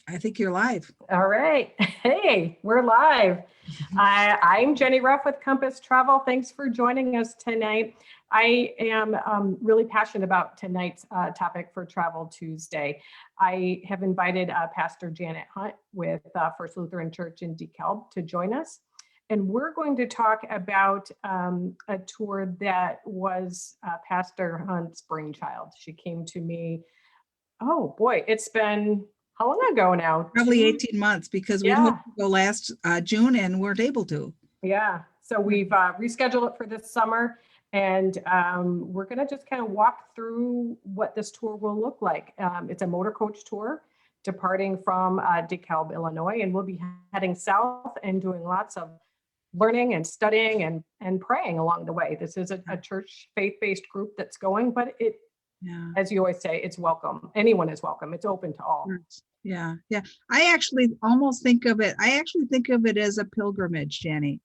I think you're live. All right. Hey, we're live. I'm Jenny Ruff with Compass Travel. Thanks for joining us tonight. I am really passionate about tonight's topic for Travel Tuesday. I have invited Pastor Janet Hunt with First Lutheran Church in DeKalb to join us. And we're going to talk about a tour that was Pastor Hunt's brainchild. She came to me, oh boy, it's been how long ago now? Probably 18 months because we hoped to go last June and weren't able to. Yeah, so we've rescheduled it for this summer, and we're going to just kind of walk through what this tour will look like. It's a motor coach tour departing from DeKalb, Illinois, and we'll be heading south and doing lots of learning and studying and praying along the way. This is a church faith-based group that's going, but as you always say, it's welcome. Anyone is welcome. It's open to all. Yeah. I actually think of it as a pilgrimage, Jenny.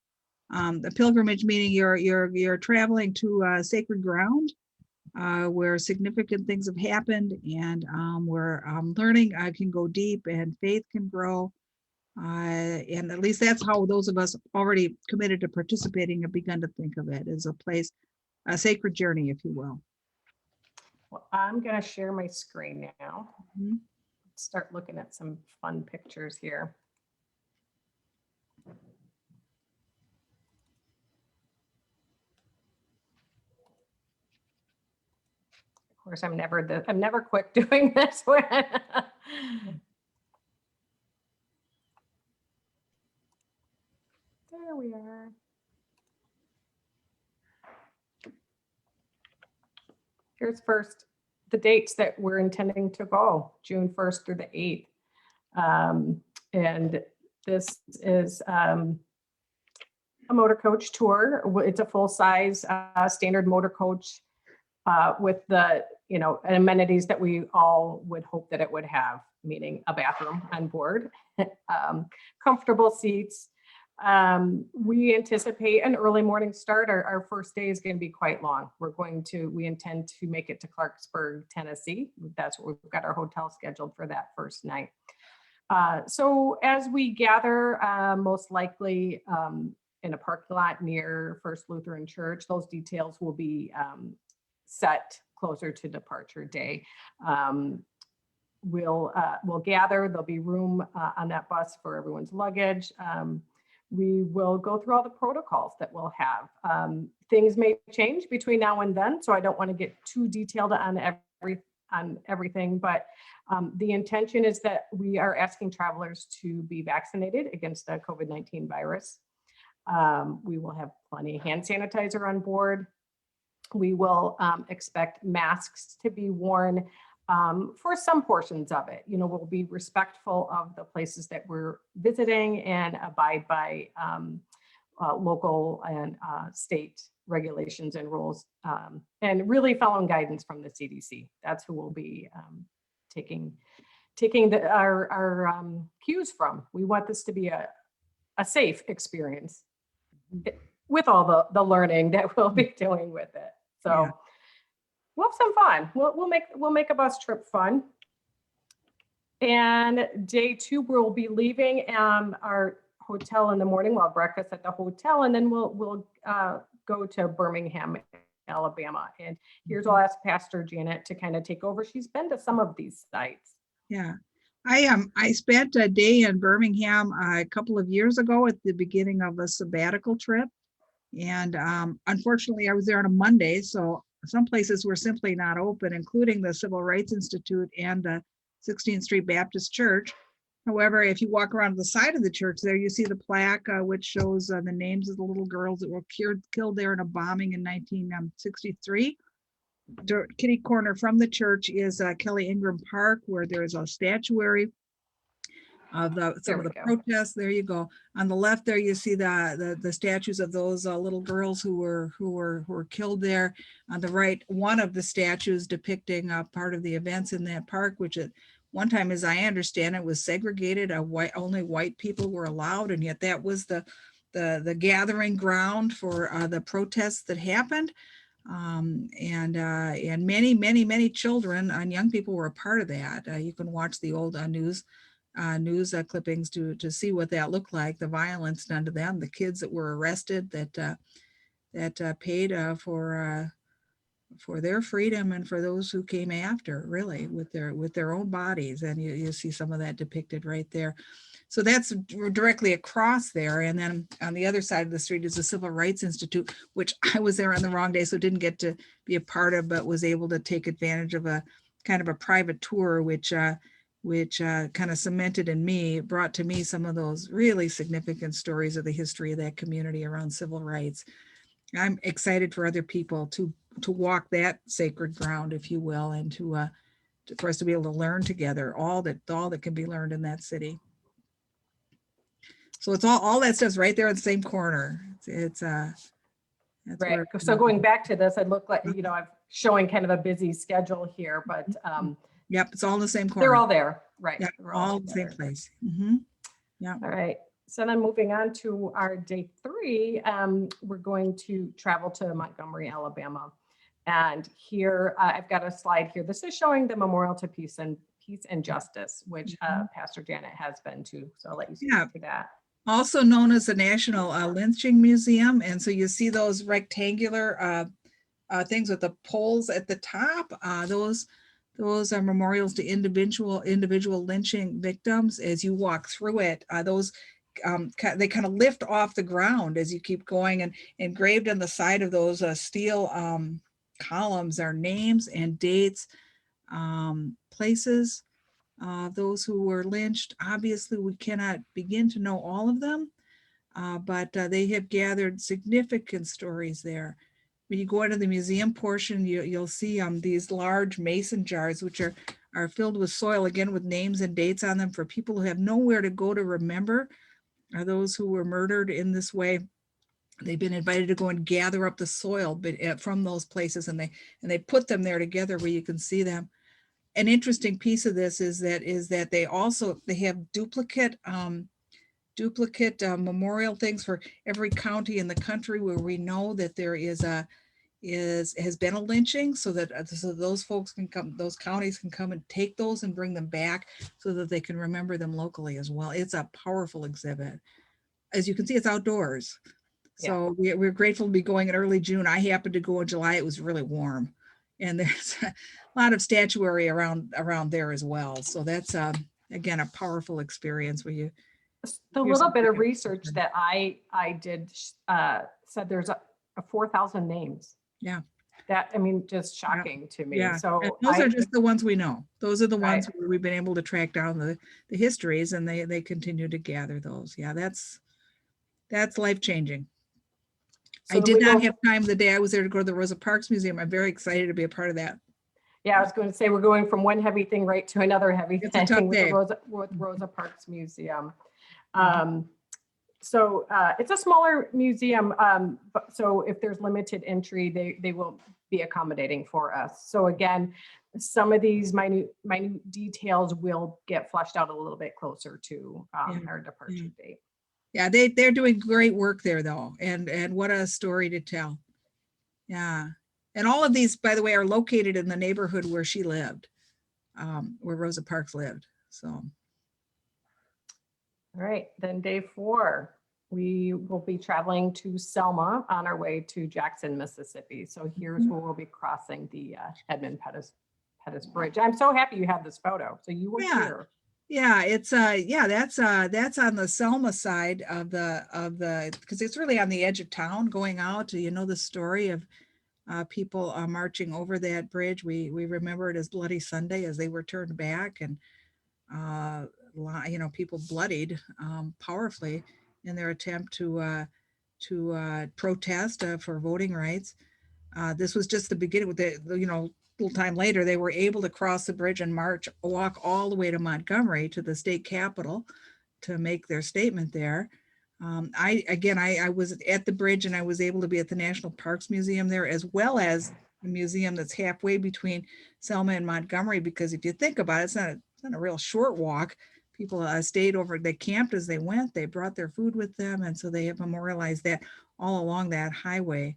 The pilgrimage meaning you're traveling to sacred ground where significant things have happened, and where learning can go deep and faith can grow. And at least that's how those of us already committed to participating have begun to think of it as a place, a sacred journey, if you will. Well, I'm going to share my screen now. Mm-hmm. Let's start looking at some fun pictures here. Of course, I'm never quick doing this one. There we are. Here's first the dates that we're intending to go, June 1st through the 8th. And this is a motor coach tour. It's a full-size standard motor coach with the amenities that we all would hope that it would have, meaning a bathroom on board, comfortable seats. We anticipate an early morning start. Our first day is going to be quite long. We intend to make it to Clarksburg, Tennessee. That's where we've got our hotel scheduled for that first night. So as we gather, most likely in a parking lot near First Lutheran Church, those details will be set closer to departure day. We'll gather. There'll be room on that bus for everyone's luggage. We will go through all the protocols that we'll have. Things may change between now and then, so I don't want to get too detailed on everything, but the intention is that we are asking travelers to be vaccinated against the COVID-19 virus. We will have plenty of hand sanitizer on board. We will expect masks to be worn for some portions of it. We'll be respectful of the places that we're visiting and abide by local and state regulations and rules, and really following guidance from the CDC. That's who we'll be taking our cues from. We want this to be a safe experience with all the learning that we'll be doing with it. So. Yeah. We'll have some fun. We'll make a bus trip fun. And day 2, we'll be leaving our hotel in the morning. We'll have breakfast at the hotel, and then we'll go to Birmingham, Alabama. And here's I'll ask Pastor Janet to kind of take over. She's been to some of these sites. Yeah, I spent a day in Birmingham a couple of years ago at the beginning of a sabbatical trip, and unfortunately, I was there on a Monday, so. Some places were simply not open, including the Civil Rights Institute and the 16th Street Baptist Church. However, if you walk around the side of the church there, you see the plaque which shows the names of the little girls that were killed there in a bombing in 1963. Kitty corner from the church is Kelly Ingram Park, where there is a statuary of some of the protests. There you go. On the left there, you see the statues of those little girls who were killed there. On the right, one of the statues depicting part of the events in that park, which at one time, as I understand it, was segregated. Only white people were allowed, and yet that was the gathering ground for the protests that happened. And many children and young people were a part of that. You can watch the old news news clippings to see what that looked like, the violence done to them, the kids that were arrested that paid for their freedom and for those who came after, really, with their own bodies. And you see some of that depicted right there. So that's directly across there. And then on the other side of the street is the Civil Rights Institute, which I was there on the wrong day, so didn't get to be a part of, but was able to take advantage of a kind of a private tour, which kind of cemented in me, brought to me some of those really significant stories of the history of that community around civil rights. I'm excited for other people to walk that sacred ground, if you will, and for us to be able to learn together all that can be learned in that city. So it's all that stuff's right there in the same corner. It's right. So going back to this, it looked like, you know, I'm showing kind of a busy schedule here, but yep, it's all in the same corner. They're all there, right? Yeah, all in the same place. Mm-hmm. Yeah. All right. So then moving on to our day 3, we're going to travel to Montgomery, Alabama. And here I've got a slide here. This is showing the Memorial to Peace and Justice, which Pastor Janet has been to. So I'll let you speak to that. Also known as the National Lynching Museum. And so you see those rectangular things with the poles at the top. Those are memorials to individual lynching victims. As you walk through it, they kind of lift off the ground as you keep going, and engraved on the side of those steel columns are names and dates, places, those who were lynched. Obviously, we cannot begin to know all of them, but they have gathered significant stories there. When you go into the museum portion, you'll see these large mason jars, which are filled with soil, again, with names and dates on them for people who have nowhere to go to remember, are those who were murdered in this way. They've been invited to go and gather up the soil from those places, and they put them there together where you can see them. An interesting piece of this is that they have duplicate memorial things for every county in the country where we know that there has been a lynching, so those folks can come, those counties can come and take those and bring them back so that they can remember them locally as well. It's a powerful exhibit. As you can see, it's outdoors. So we're grateful to be going in early June. I happened to go in July. It was really warm, and there's a lot of statuary around there as well. So that's again a powerful experience where you. The little bit of research that I did said there's a 4,000 names. Yeah. That, I mean, just shocking to me. Yeah. So and those are just the ones we know. Those are the ones where we've been able to track down the histories, and they continue to gather those. Yeah, that's life-changing. So I did not have time the day I was there to go to the Rosa Parks Museum. I'm very excited to be a part of that. Yeah, I was going to say, we're going from one heavy thing right to another heavy thing with Rosa Parks Museum. So it's a smaller museum, but so if there's limited entry, they will be accommodating for us. So again, some of these minute details will get fleshed out a little bit closer to our departure date. Yeah, they're doing great work there though, and what a story to tell. Yeah, and all of these, by the way, are located in the neighborhood where she lived, where Rosa Parks lived. So. All right, then day 4, we will be traveling to Selma on our way to Jackson, Mississippi. So here's where we'll be crossing the Edmund Pettus Bridge. I'm so happy you have this photo. So you were here. Yeah, it's that's on the Selma side of the because it's really on the edge of town going out. You know the story of people marching over that bridge. We remember it as Bloody Sunday as they were turned back, and people bloodied powerfully in their attempt to protest for voting rights. This was just the beginning. With the little time later, they were able to cross the bridge and walk all the way to Montgomery, to the state capitol, to make their statement there. I was at the bridge, and I was able to be at the National Parks Museum there, as well as the museum that's halfway between Selma and Montgomery, because if you think about it, it's not a real short walk. People stayed over, they camped as they went, they brought their food with them, and so they have memorialized that all along that highway.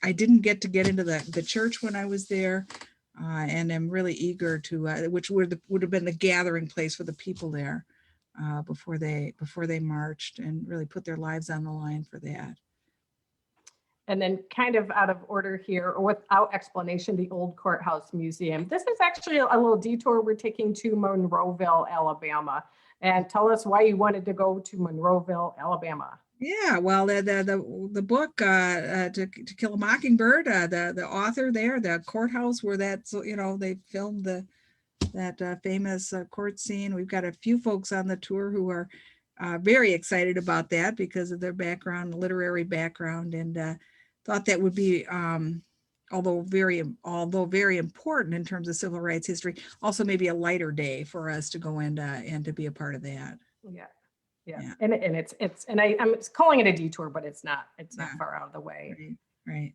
I didn't get into the church when I was there, and I'm really eager to, which would have been the gathering place for the people there before they marched and really put their lives on the line for that. And then kind of out of order here, or without explanation, the Old Courthouse Museum. This is actually a little detour we're taking to Monroeville, Alabama. And tell us why you wanted to go to Monroeville, Alabama. Yeah, well, the book to Kill a Mockingbird, the author there, the courthouse where that's, they filmed that famous court scene. We've got a few folks on the tour who are very excited about that because of their background, literary background, and thought that would be, although very important in terms of civil rights history, also maybe a lighter day for us to go and to be a part of that. Yeah. And I'm calling it a detour, but it's not far out of the way. Right.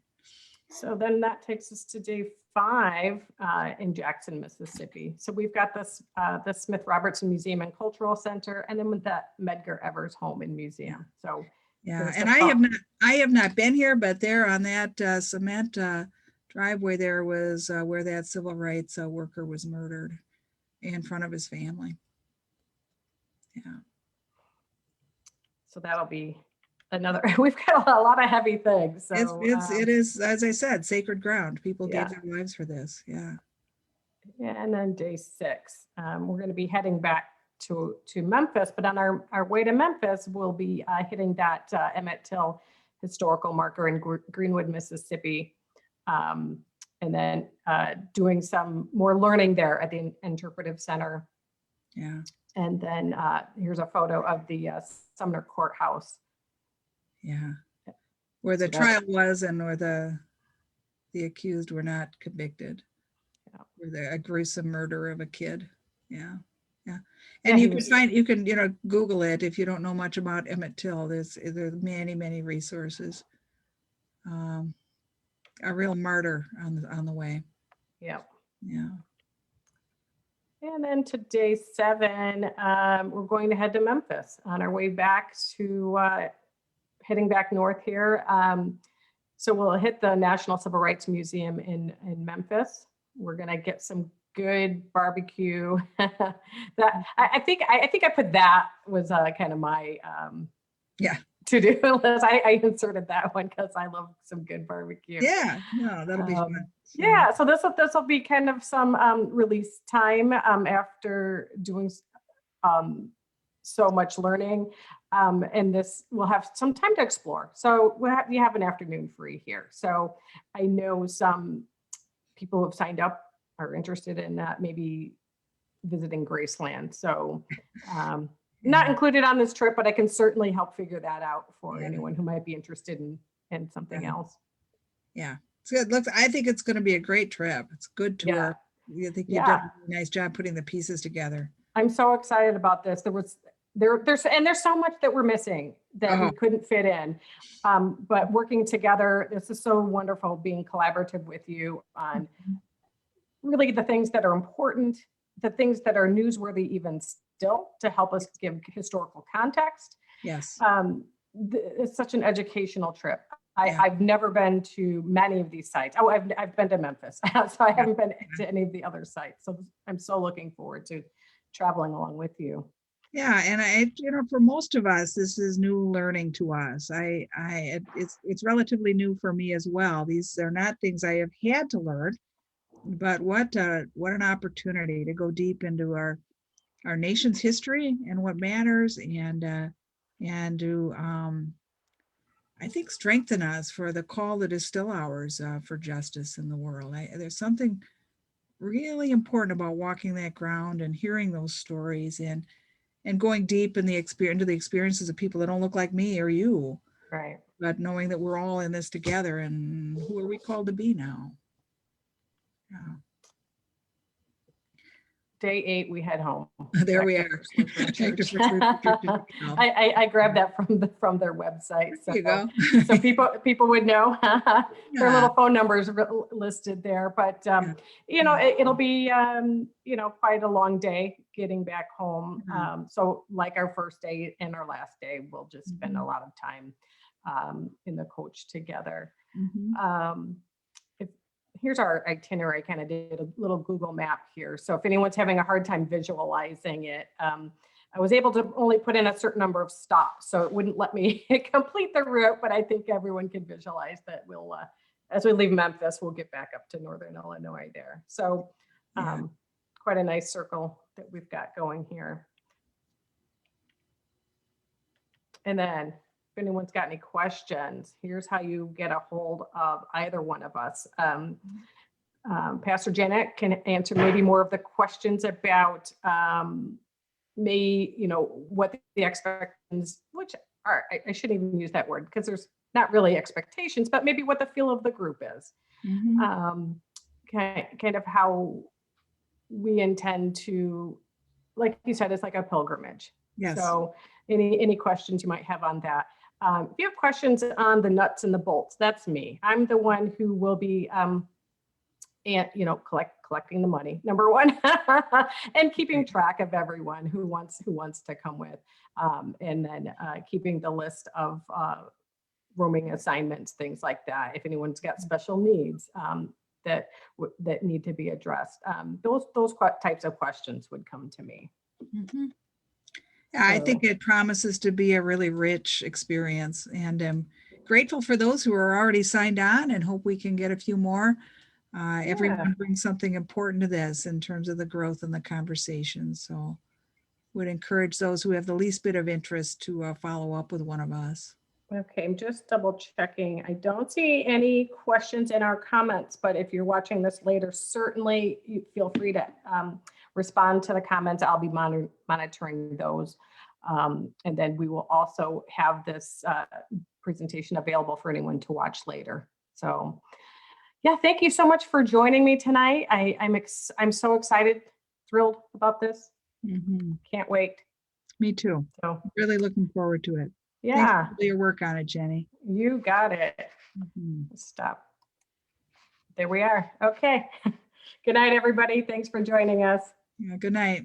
So then that takes us to day 5 in Jackson, Mississippi. So we've got this the Smith Robertson Museum and Cultural Center, and then with that Medgar Evers Home and Museum. So yeah, and I have not been here, but there on that cement driveway there was where that civil rights worker was murdered in front of his family. Yeah. So that'll be another, we've got a lot of heavy things. So it is, as I said, sacred ground. People gave their lives for this. Yeah. And then day 6, we're going to be heading back to Memphis, but on our way to Memphis, we'll be hitting that Emmett Till historical marker in Greenwood, Mississippi. And then doing some more learning there at the Interpretive Center. Yeah. And then here's a photo of the Sumner Courthouse. Yeah. Where the trial was and where the accused were not convicted. Yeah. Where a gruesome murder of a kid. Yeah. Yeah. And you can Google it if you don't know much about Emmett Till. There's many resources. A real martyr on the way. Yeah. Yeah. And then to day 7, we're going to head to Memphis on our way back to heading back north here. So we'll hit the National Civil Rights Museum in Memphis. We're going to get some good barbecue. That I think I put that was kind of my to-do list. I inserted that one because I love some good barbecue. Yeah, no, that'll be fun. Yeah, so this will be kind of some release time after doing so much learning, and this will have some time to explore. So we have an afternoon free here. So I know some people who have signed up are interested in maybe visiting Graceland. So not included on this trip, but I can certainly help figure that out for anyone who might be interested in something else. Yeah. It's good. I think it's going to be a great trip. It's a good tour. I think you did a really nice job putting the pieces together. I'm so excited about this. There's so much that we're missing that we couldn't fit in. But working together, this is so wonderful being collaborative with you on really the things that are important, the things that are newsworthy even still to help us give historical context. Yes. It's such an educational trip. I've never been to many of these sites. Oh, I've been to Memphis, so I haven't been to any of the other sites. So I'm so looking forward to traveling along with you. Yeah, and for most of us, this is new learning to us. It's relatively new for me as well. These are not things I have had to learn, but what an opportunity to go deep into our nation's history and what matters, and to I think strengthen us for the call that is still ours for justice in the world. There's something really important about walking that ground and hearing those stories and going deep into the experiences of people that don't look like me or you. Right. But knowing that we're all in this together, and who are we called to be now? Yeah. Day 8, we head home. There we are. I grabbed that from their website. There you go. So people would know. Their little phone numbers listed there. But it'll be quite a long day getting back home. So like our first day and our last day, we'll just spend a lot of time in the coach together. here's our itinerary. I kind of did a little Google map here. So if anyone's having a hard time visualizing it, I was able to only put in a certain number of stops, so it wouldn't let me complete the route, but I think everyone can visualize that we'll, as we leave Memphis, we'll get back up to Northern Illinois there. So quite a nice circle that we've got going here. And then if anyone's got any questions, here's how you get a hold of either one of us. Pastor Janet can answer maybe more of the questions about what the expectations, which are, I shouldn't even use that word because there's not really expectations, but maybe what the feel of the group is. Kind of how we intend to, like you said, it's like a pilgrimage. Yes. So any questions you might have on that. If you have questions on the nuts and the bolts, that's me. I'm the one who will be collecting the money, number one, and keeping track of everyone who wants to come with, and then keeping the list of roaming assignments, things like that. If anyone's got special needs that need to be addressed, those types of questions would come to me. Yeah, I think it promises to be a really rich experience, and I'm grateful for those who are already signed on and hope we can get a few more. Everyone brings something important to this in terms of the growth and the conversation. So would encourage those who have the least bit of interest to follow up with one of us. Okay, I'm just double checking. I don't see any questions in our comments, but if you're watching this later, certainly you feel free to respond to the comments. I'll be monitoring those. And then we will also have this presentation available for anyone to watch later. So yeah, thank you so much for joining me tonight. I'm so excited, thrilled about this. Can't wait. Me too. So really looking forward to it. Yeah. Thanks for your work on it, Jenny. You got it. Stop. There we are. Okay. Good night, everybody. Thanks for joining us. Yeah, good night.